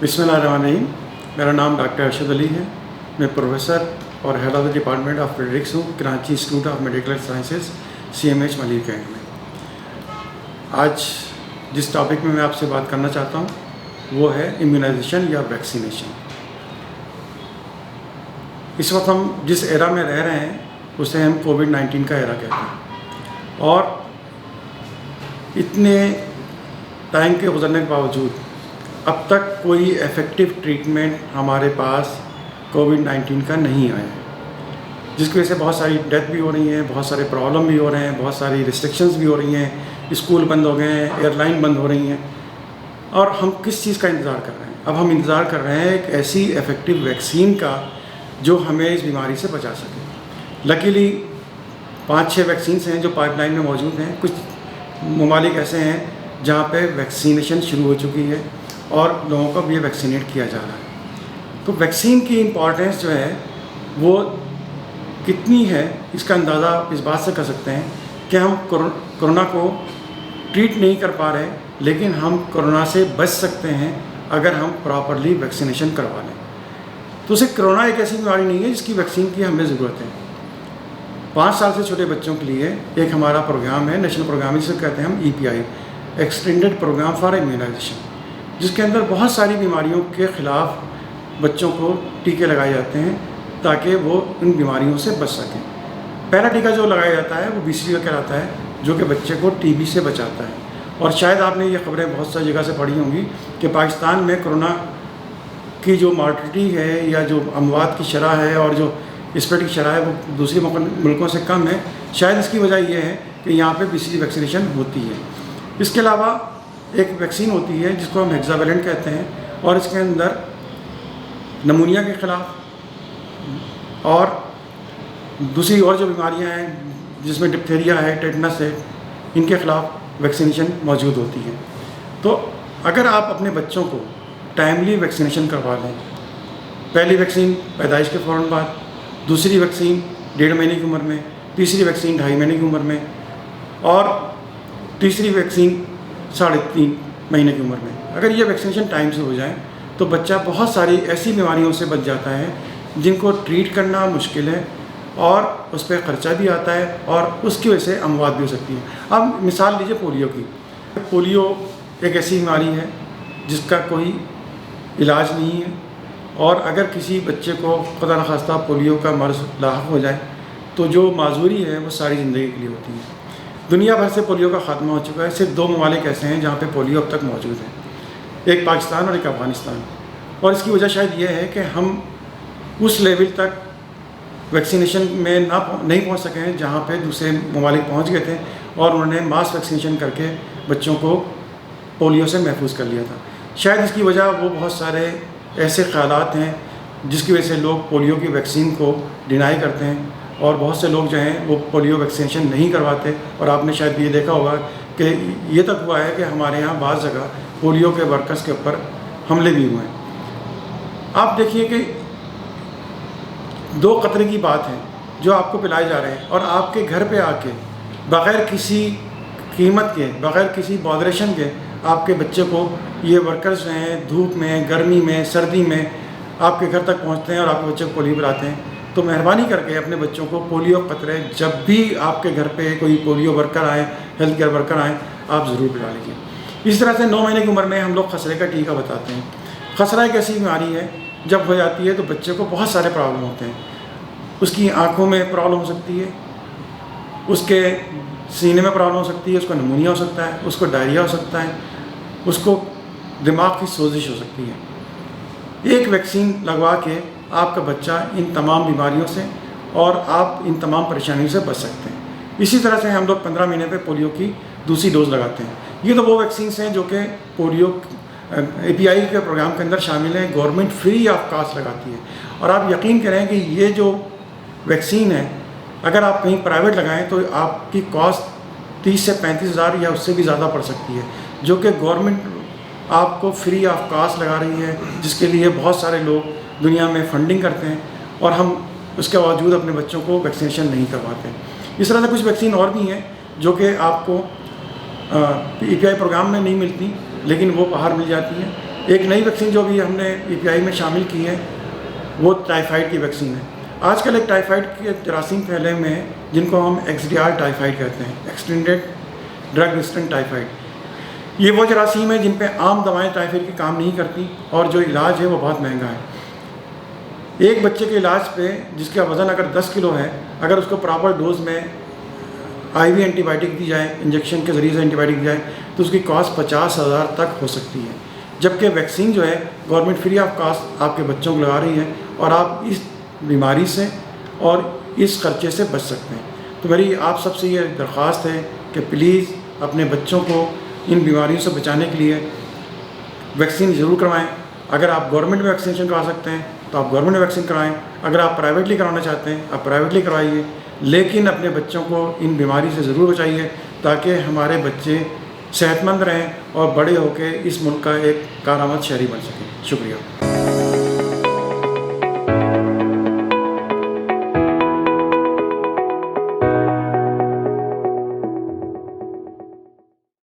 बिस्मिल्लाहिर्रहमानिर्रहीम। मेरा नाम डॉक्टर अरशद अली है। मैं प्रोफेसर और head of the department of paediatrics हूँ Karachi institute of medical sciences CMH Malir Cantt में। आज जिस टॉपिक में मैं आपसे बात करना चाहता हूँ वो है इम्यूनाइजेशन या वैक्सीनेशन। इस वक्त हम जिस एरा में रह रहे हैं उसे हम कोविड-19 का एरा कहते हैं, और इतने टाइम के गुजरने के बावजूद अब तक कोई इफ़ेक्टिव ट्रीटमेंट हमारे पास कोविड-19 का नहीं आया है, जिसकी वजह से बहुत सारी डेथ भी हो रही हैं, बहुत सारे प्रॉब्लम भी हो रहे हैं, बहुत सारी रिस्ट्रिक्शंस भी हो रही हैं, स्कूल बंद हो गए हैं, एयरलाइन बंद हो रही हैं। और हम किस चीज़ का इंतज़ार कर रहे हैं? अब हम इंतज़ार कर रहे हैं एक ऐसी इफ़ेक्टिव वैक्सीन का जो हमें इस बीमारी से बचा सके। लकीली 5-6 वैक्सीन्स हैं जो पाइपलाइन में मौजूद हैं। कुछ ममालिक ऐसे हैं जहाँ पे वैक्सीनेशन शुरू हो चुकी है और लोगों को भी वैक्सीनेट किया जा रहा है। तो वैक्सीन की इम्पॉर्टेंस जो है वो कितनी है, इसका अंदाज़ा इस बात से कर सकते हैं कि हम कोरोना को ट्रीट नहीं कर पा रहे, लेकिन हम कोरोना से बच सकते हैं अगर हम प्रॉपरली वैक्सीनेशन करवा लें। तो सिर्फ कोरोना एक ऐसी बीमारी नहीं है जिसकी वैक्सीन की हमें ज़रूरत है। 5 साल से छोटे बच्चों के लिए एक हमारा प्रोग्राम है, नेशनल प्रोग्राम, जिसे कहते हैं हम EPI, extended programme for immunisation, जिसके अंदर बहुत सारी बीमारियों के ख़िलाफ़ बच्चों को टीके लगाए जाते हैं ताकि वो इन बीमारियों से बच सकें। पहला टीका जो लगाया जाता है वो BCG कहलाता है, जो कि बच्चे को TB से बचाता है। और शायद आपने ये खबरें बहुत सारी जगह से पढ़ी होंगी कि पाकिस्तान में कोरोना की जो मॉर्टलिटी है या जो अमवात की शरह है और जो स्प्रेड की शरह है वो दूसरे मुल्कों से कम है। शायद इसकी वजह यह है कि यहाँ पे BCG वैक्सीनेशन होती है। इसके अलावा एक वैक्सीन होती है जिसको हम हेक्सावेलेंट कहते हैं, और इसके अंदर नमूनिया के ख़िलाफ़ और दूसरी और जो बीमारियां हैं जिसमें डिप्थीरिया है, टेटनस है, इनके ख़िलाफ़ वैक्सीनेशन मौजूद होती है। तो अगर आप अपने बच्चों को टाइमली वैक्सीनेशन करवा लें, पहली वैक्सीन पैदाइश के फ़ौरन बाद, दूसरी वैक्सीन 1.5 महीने की उम्र में, तीसरी वैक्सीन 2.5 महीने की उम्र में, और तीसरी वैक्सीन 3.5 महीने की उम्र में, अगर ये वैक्सीनेशन टाइम से हो जाए तो बच्चा बहुत सारी ऐसी बीमारियों से बच जाता है जिनको ट्रीट करना मुश्किल है और उस पर ख़र्चा भी आता है और उसकी वजह से अमवात भी हो सकती है। अब मिसाल लीजिए पोलियो की। पोलियो एक ऐसी बीमारी है जिसका कोई इलाज नहीं है, और अगर किसी बच्चे को खुदा न खास्ता पोलियो का मर्ज़ लाहक हो जाए तो जो माजूरी है वो सारी ज़िंदगी के लिए होती है। दुनिया भर से पोलियो का ख़ात्मा हो चुका है। सिर्फ 2 ममालिक ऐसे हैं जहाँ पे पोलियो अब तक मौजूद है, एक पाकिस्तान और एक अफ़गानिस्तान। और इसकी वजह शायद ये है कि हम उस लेवल तक वैक्सीनेशन में नहीं पहुँच सके हैं जहाँ पे दूसरे ममालिक पहुँच गए थे, और उन्होंने मास वैक्सीनेशन करके बच्चों को पोलियो से महफूज कर लिया था। शायद इसकी वजह वो बहुत सारे ऐसे ख़यालात हैं जिसकी वजह से लोग पोलियो की वैक्सीन को डिनाई करते हैं, और बहुत से लोग जो हैं वो पोलियो वैक्सीनेशन नहीं करवाते। और आपने शायद ये देखा होगा कि ये तक हुआ है कि हमारे यहाँ बाज़ जगह पोलियो के वर्कर्स के ऊपर हमले भी हुए हैं। आप देखिए कि 2 कतरे की बात है जो आपको पिलाए जा रहे हैं, और आपके घर पे आके बग़ैर किसी कीमत के, बग़ैर किसी बॉदरेशन के आपके बच्चे को ये वर्कर्स जो हैं धूप में, गर्मी में, सर्दी में आपके घर तक पहुँचते हैं और आपके बच्चे को पोलियो पिलाते हैं। तो मेहरबानी करके अपने बच्चों को पोलियो कतरे, जब भी आपके घर पे कोई पोलियो वर्कर आए, हेल्थ केयर वर्कर आए, आप ज़रूर पिला लीजिए। इस तरह से 9 महीने की उम्र में हम लोग खसरे का टीका बताते हैं। खसरा एक ऐसी बीमारी है जब हो जाती है तो बच्चे को बहुत सारे प्रॉब्लम होते हैं। उसकी आँखों में प्रॉब्लम हो सकती है, उसके सीने में प्रॉब्लम हो सकती है, उसको निमोनिया हो सकता है, उसको डायरिया हो सकता है, उसको दिमाग की सोजिश हो सकती है। एक वैक्सीन लगवा के आपका बच्चा इन तमाम बीमारियों से और आप इन तमाम परेशानियों से बच सकते हैं। इसी तरह से हम लोग 15 महीने पे पोलियो की दूसरी डोज़ लगाते हैं। ये तो वो वैक्सीन्स हैं जो कि पोलियो API के प्रोग्राम के अंदर शामिल हैं। गवर्नमेंट फ्री ऑफ कास्ट लगाती है, और आप यकीन करें कि ये जो वैक्सीन है अगर आप कहीं प्राइवेट लगाएं तो आपकी कॉस्ट 30 से 35 हज़ार या उससे भी ज़्यादा पड़ सकती है, जो कि गवर्नमेंट आपको फ्री ऑफ कास्ट लगा रही है, जिसके लिए बहुत सारे लोग दुनिया में फंडिंग करते हैं, और हम उसके बावजूद अपने बच्चों को वैक्सीनेशन नहीं करवाते। इस तरह से कुछ वैक्सीन और भी हैं जो कि आपको EPI प्रोग्राम में नहीं मिलती, लेकिन वो बाहर मिल जाती हैं। ایک نئی ویکسین جو بھی ہم نے EPI میں شامل کی ہے وہ ٹائیفائڈ کی ویکسین ہے۔ آج کل ایک ٹائیفائڈ کے جراثیم پھیلے ہوئے ہیں جن کو ہم XDR ٹائیفائڈ کہتے ہیں، ایکسٹینڈیڈ ڈرگ ریزسٹنٹ ٹائیفائڈ۔ یہ وہ جراثیم ہیں جن پہ عام دوائیں ٹائیفائڈ کی کام نہیں کرتی اور جو علاج ہے وہ بہت مہنگا ہے۔ ایک بچے کے علاج پہ جس کا وزن اگر 10 کلو ہے، اگر اس کو پراپر ڈوز میں IV اینٹی بائیوٹک دی جائے، انجیکشن کے ذریعے سے اینٹی بائیوٹک دی جائے تو اس کی کاسٹ 50,000 تک ہو سکتی ہے، جبکہ ویکسین جو ہے گورنمنٹ فری آف کاسٹ آپ کے بچوں کو لگا رہی ہے اور آپ اس بیماری سے اور اس خرچے سے بچ سکتے ہیں۔ تو میری آپ سب سے یہ درخواست ہے کہ پلیز اپنے بچوں کو ان بیماریوں سے بچانے کے لیے ویکسین ضرور کروائیں۔ اگر آپ گورنمنٹ میں ویکسینیشن کروا سکتے ہیں تو آپ گورنمنٹ میں ویکسین کرائیں، اگر آپ پرائیویٹلی کرانا چاہتے ہیں آپ پرائیویٹلی کروائیے، لیکن اپنے بچوں کو ان بیماری سے ضرور بچائیے تاکہ ہمارے بچے صحت مند رہیں اور بڑے ہو کے اس ملک کا ایک کارآمد شہری بن سکیں۔ شکریہ۔